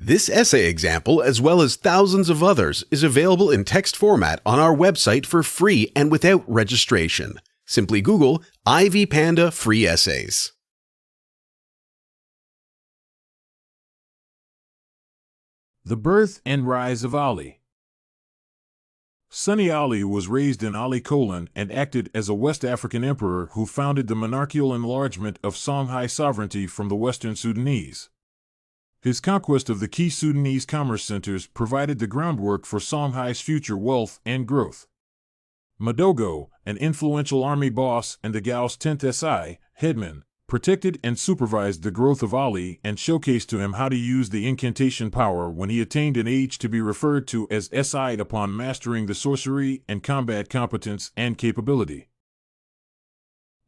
This essay example, as well as thousands of others, is available in text format on our website for free and without registration. Simply Google Ivy Panda Free Essays. The Birth and Rise of Ali. Sonni Ali was raised in Ali Kolon and acted as a West African emperor who founded the monarchial enlargement of Songhai sovereignty from the Western Sudanese. His conquest of the key Sudanese commerce centers provided the groundwork for Songhai's future wealth and growth. Madogo, an influential army boss and the Gao's 10th SI, headman, protected and supervised the growth of Ali and showcased to him how to use the incantation power when he attained an age to be referred to as SI upon mastering the sorcery and combat competence and capability.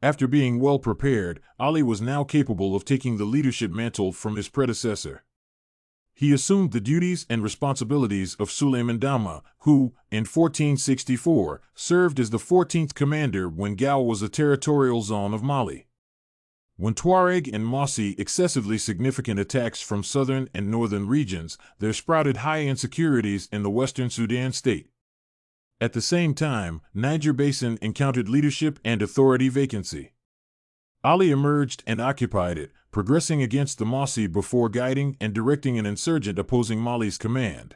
After being well prepared, Ali was now capable of taking the leadership mantle from his predecessor. He assumed the duties and responsibilities of Suleiman Dama, who, in 1464, served as the 14th commander when Gao was a territorial zone of Mali. When Tuareg and Mossi excessively significant attacks from southern and northern regions, there sprouted high insecurities in the western Sudan state. At the same time, Niger Basin encountered leadership and authority vacancy. Ali emerged and occupied it, progressing against the Mossi before guiding and directing an insurgent opposing Mali's command.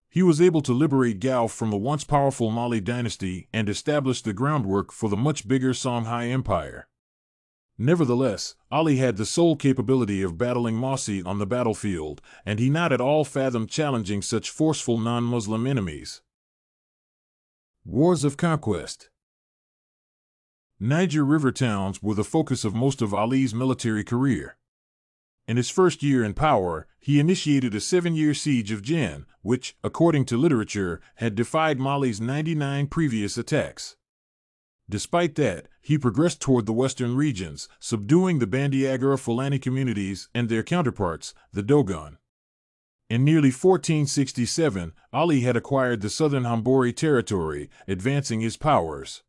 He was able to liberate Gao from the once powerful Mali dynasty and establish the groundwork for the much bigger Songhai Empire. Nevertheless, Ali had the sole capability of battling Mossi on the battlefield, and he not at all fathomed challenging such forceful non-Muslim enemies. Wars of Conquest. Niger river towns were the focus of most of Ali's military career. In his first year in power, he initiated a 7-year siege of Jen, which, according to literature, had defied Mali's 99 previous attacks. Despite that, he progressed toward the western regions, subduing the Bandiagara Fulani communities and their counterparts, the Dogon. In nearly 1467, Ali had acquired the southern Hambori territory, advancing his powers.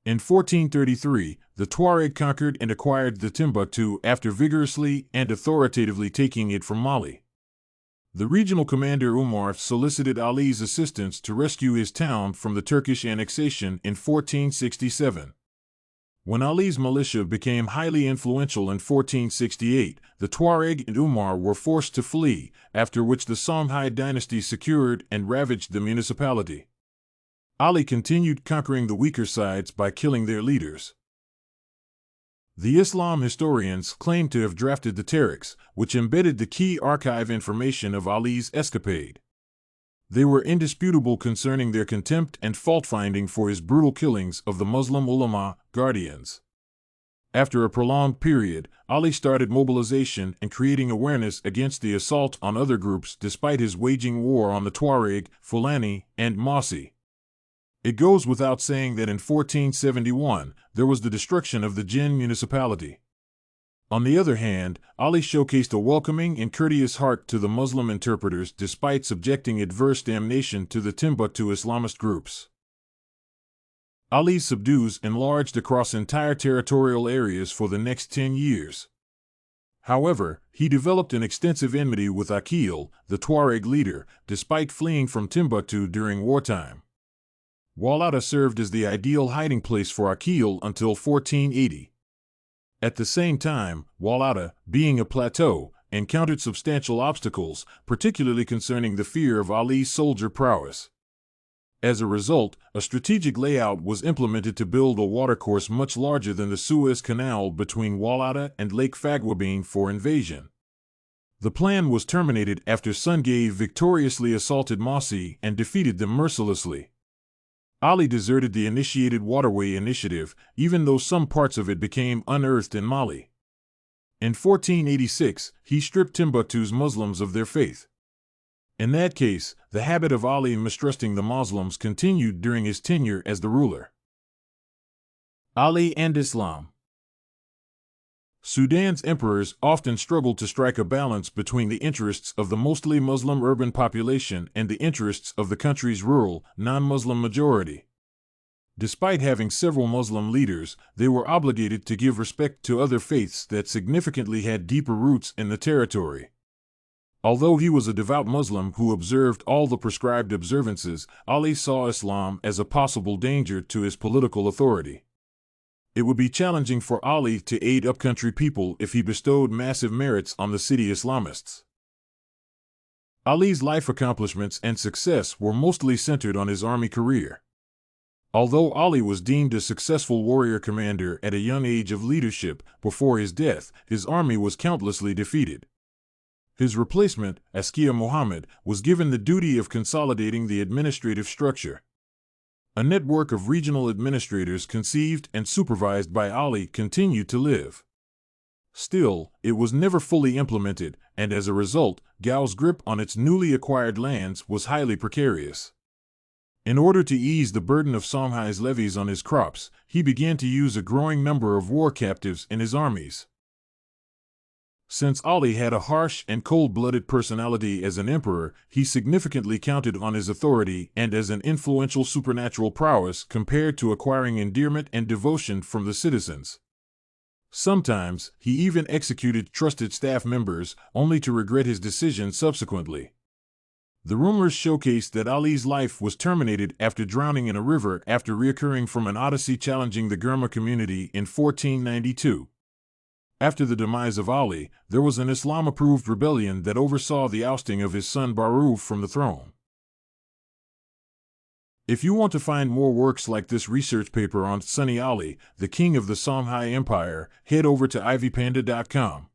In 1433, the Tuareg conquered and acquired the Timbuktu after vigorously and authoritatively taking it from Mali. The regional commander Umar solicited Ali's assistance to rescue his town from the Turkish annexation in 1467. When Ali's militia became highly influential in 1468, the Tuareg and Umar were forced to flee, after which the Songhai dynasty secured and ravaged the municipality. Ali continued conquering the weaker sides by killing their leaders. The Islam historians claim to have drafted the Tarikhs, which embedded the key archive information of Ali's escapade. They were indisputable concerning their contempt and fault-finding for his brutal killings of the Muslim ulama, guardians. After a prolonged period, Ali started mobilization and creating awareness against the assault on other groups despite his waging war on the Tuareg, Fulani, and Mossi. It goes without saying that in 1471, there was the destruction of the Jin municipality. On the other hand, Ali showcased a welcoming and courteous heart to the Muslim interpreters despite subjecting adverse damnation to the Timbuktu Islamist groups. Ali's subdues enlarged across entire territorial areas for the next 10 years. However, he developed an extensive enmity with Akil, the Tuareg leader, despite fleeing from Timbuktu during wartime. Walata served as the ideal hiding place for Akil until 1480. At the same time, Walata, being a plateau, encountered substantial obstacles, particularly concerning the fear of Ali's soldier prowess. As a result, a strategic layout was implemented to build a watercourse much larger than the Suez Canal between Walata and Lake Fagwabine for invasion. The plan was terminated after Songhai victoriously assaulted Mossi and defeated them mercilessly. Ali deserted the initiated waterway initiative, even though some parts of it became unearthed in Mali. In 1486, he stripped Timbuktu's Muslims of their faith. In that case, the habit of Ali mistrusting the Muslims continued during his tenure as the ruler. Ali and Islam. Sudan's emperors often struggled to strike a balance between the interests of the mostly Muslim urban population and the interests of the country's rural, non-Muslim majority. Despite having several Muslim leaders, they were obligated to give respect to other faiths that significantly had deeper roots in the territory. Although he was a devout Muslim who observed all the prescribed observances, Ali saw Islam as a possible danger to his political authority. It would be challenging for Ali to aid upcountry people if he bestowed massive merits on the city Islamists. Ali's life accomplishments and success were mostly centered on his army career. Although Ali was deemed a successful warrior commander at a young age of leadership, before his death, his army was countlessly defeated. His replacement, Askia Muhammad, was given the duty of consolidating the administrative structure. A network of regional administrators conceived and supervised by Ali continued to live. Still, it was never fully implemented, and as a result, Gao's grip on its newly acquired lands was highly precarious. In order to ease the burden of Songhai's levies on his crops, he began to use a growing number of war captives in his armies. Since Ali had a harsh and cold-blooded personality as an emperor, he significantly counted on his authority and as an influential supernatural prowess compared to acquiring endearment and devotion from the citizens. Sometimes, he even executed trusted staff members, only to regret his decision subsequently. The rumors showcased that Ali's life was terminated after drowning in a river after reoccurring from an odyssey challenging the Gurma community in 1492. After the demise of Ali, there was an Islam-approved rebellion that oversaw the ousting of his son Baruf from the throne. If you want to find more works like this research paper on Sonni Ali, the king of the Songhai Empire, head over to ivypanda.com.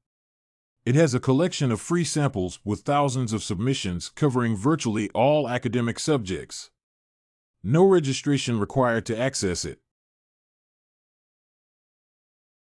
It has a collection of free samples with thousands of submissions covering virtually all academic subjects. No registration required to access it.